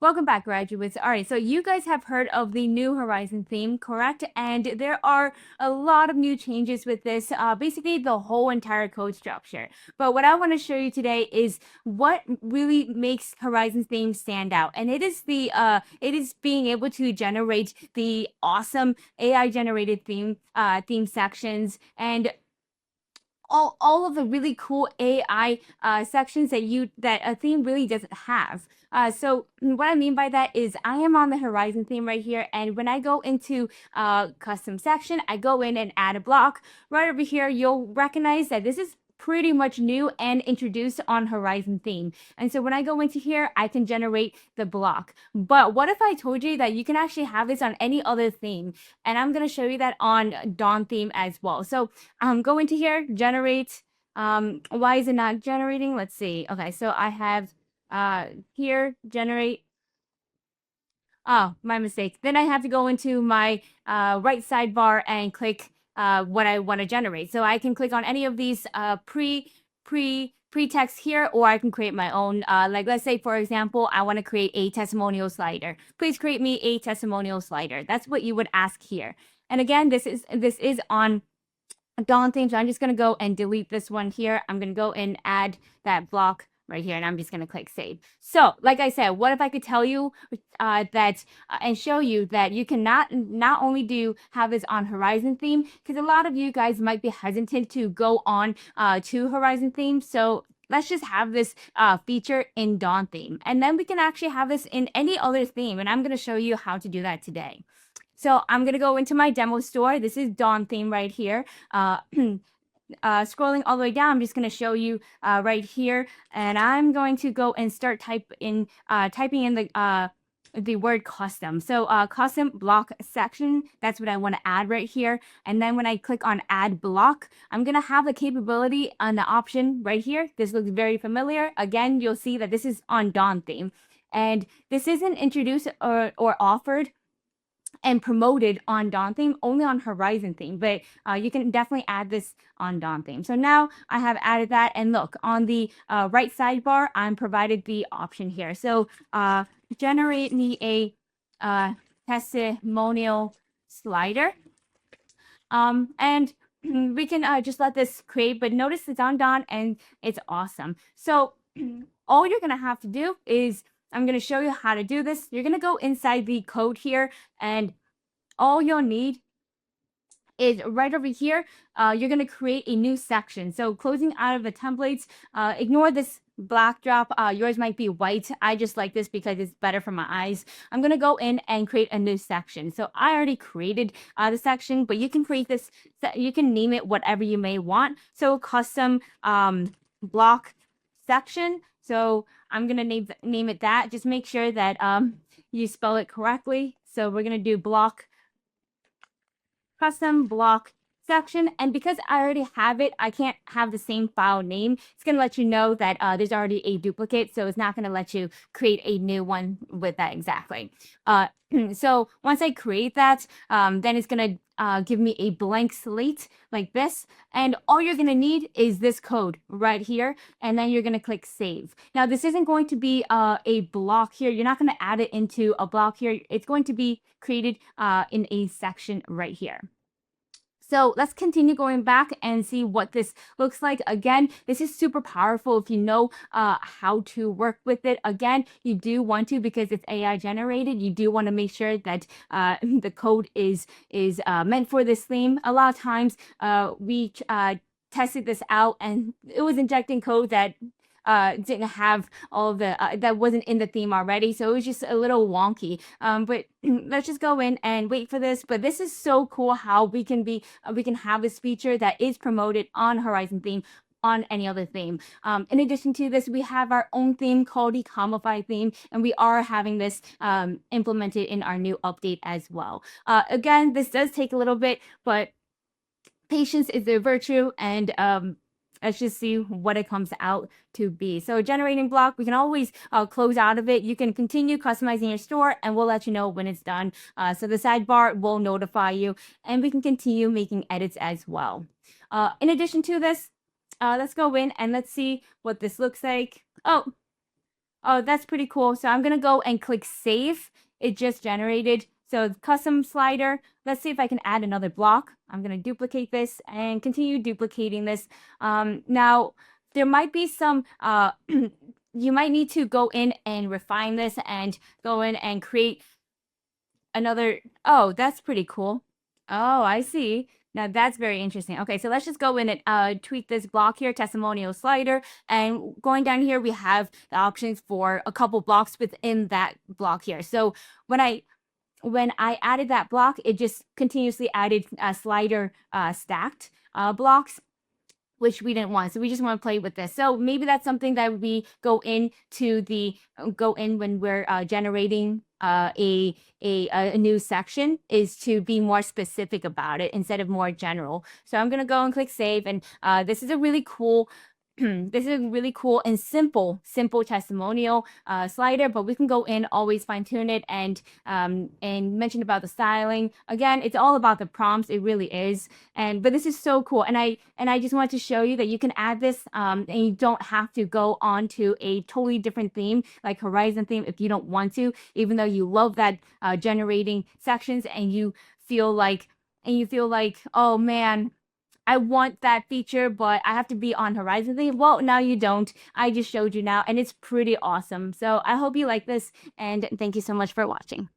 Welcome back, graduates. All right, so you guys have heard of the new Horizon theme, correct? And there are a lot of new changes with this, basically the whole entire code structure. But what I want to show you today is what really makes Horizon theme stand out, and it is being able to generate the awesome AI generated theme sections and all of the really cool AI sections that a theme really doesn't have. So what I mean by that is I am on the Horizon theme right here, and when I go into custom section, I go in and add a block. Right over here, you'll recognize that this is pretty much new and introduced on Horizon theme. And so when I go into here, I can generate the block. But what if I told you that you can actually have this on any other theme? And I'm going to show you that on Dawn theme as well. So go into here, generate. Why is it not generating? Let's see. Okay, so I have here, generate. Oh, my mistake. Then I have to go into my right sidebar and click what I want to generate. So I can click on any of these pretext here, or I can create my own. Like, let's say, for example, I want to create a testimonial slider. Please create me a testimonial slider. That's what you would ask here. And again, this is on Dawn theme, so I'm just going to go and delete this one here. I'm going to go and add that block right here, and I'm just going to click save. So like I said, what if I could tell you and show you that you can not only have this on Horizon theme, because a lot of you guys might be hesitant to go on to Horizon theme. So let's just have this feature in Dawn theme, and then we can actually have this in any other theme, and I'm going to show you how to do that today. So I'm going to go into my demo store. This is Dawn theme right here. Scrolling all the way down, I'm just going to show you right here, and I'm going to go and start typing in the word custom. So custom block section, that's what I want to add right here. And then when I click on add block, I'm going to have the capability on the option right here. This looks very familiar. Again, you'll see that this is on Dawn theme, and this isn't introduced or offered and promoted on Dawn theme, only on Horizon theme, but you can definitely add this on Dawn theme. So now I have added that, and look, on the right sidebar, I'm provided the option here. So generate me a testimonial slider, and we can just let this create, but notice it's on Dawn and it's awesome. So all you're gonna have to do is, I'm going to show you how to do this. You're going to go inside the code here, and all you'll need is right over here. You're going to create a new section. So closing out of the templates, ignore this black drop. Yours might be white. I just like this because it's better for my eyes. I'm going to go in and create a new section. So I already created the section, but you can create this. You can name it whatever you may want. So custom block section. So I'm going to name it that. Just make sure that you spell it correctly. So we're going to do block, custom block section. And because I already have it, I can't have the same file name. It's going to let you know that there's already a duplicate. So it's not going to let you create a new one with that exactly. So once I create that, then it's going to give me a blank slate like this. And all you're going to need is this code right here. And then you're going to click save. Now, this isn't going to be a block here. You're not going to add it into a block here. It's going to be created in a section right here. So let's continue going back and see what this looks like. Again, this is super powerful if you know how to work with it. Again, you do want to, because it's AI generated, you do want to make sure that the code is meant for this theme. A lot of times we tested this out, and it was injecting code that didn't have all of the that wasn't in the theme already, so it was just a little wonky. But let's just go in and wait for this. But this is so cool how we can have this feature that is promoted on Horizon theme on any other theme. In addition to this, we have our own theme called Ecomify theme, and we are having this implemented in our new update as well. Again, this does take a little bit, but patience is a virtue, and let's just see what it comes out to be. So generating block, we can always close out of it. You can continue customizing your store, and we'll let you know when it's done. So the sidebar will notify you, and we can continue making edits as well. In addition to this, let's go in and let's see what this looks like. Oh, Oh, that's pretty cool. So I'm going to go and click save. It just generated. So custom slider. Let's see if I can add another block. I'm going to duplicate this and continue duplicating this. Now, there might be some, you might need to go in and refine this and go in and create another. Oh, that's pretty cool. Oh, I see. Now that's very interesting. Okay, so let's just go in and tweak this block here, testimonial slider. And going down here, we have the options for a couple blocks within that block here. So when I added that block, it just continuously added slider stacked blocks, which we didn't want. So we just want to play with this. So maybe that's something that we go in when we're generating a new section, is to be more specific about it instead of more general. So I'm going to go and click save. And this is a really cool this is a really cool and simple testimonial slider, but we can go in, always fine tune it, and mention about the styling. Again, it's all about the prompts. It really is. But this is so cool. And I just wanted to show you that you can add this and you don't have to go on to a totally different theme like Horizon theme if you don't want to, even though you love that generating sections and you feel like, oh man, I want that feature, but I have to be on Horizon theme. Well, now you don't. I just showed you now, and it's pretty awesome. So I hope you like this, and thank you so much for watching.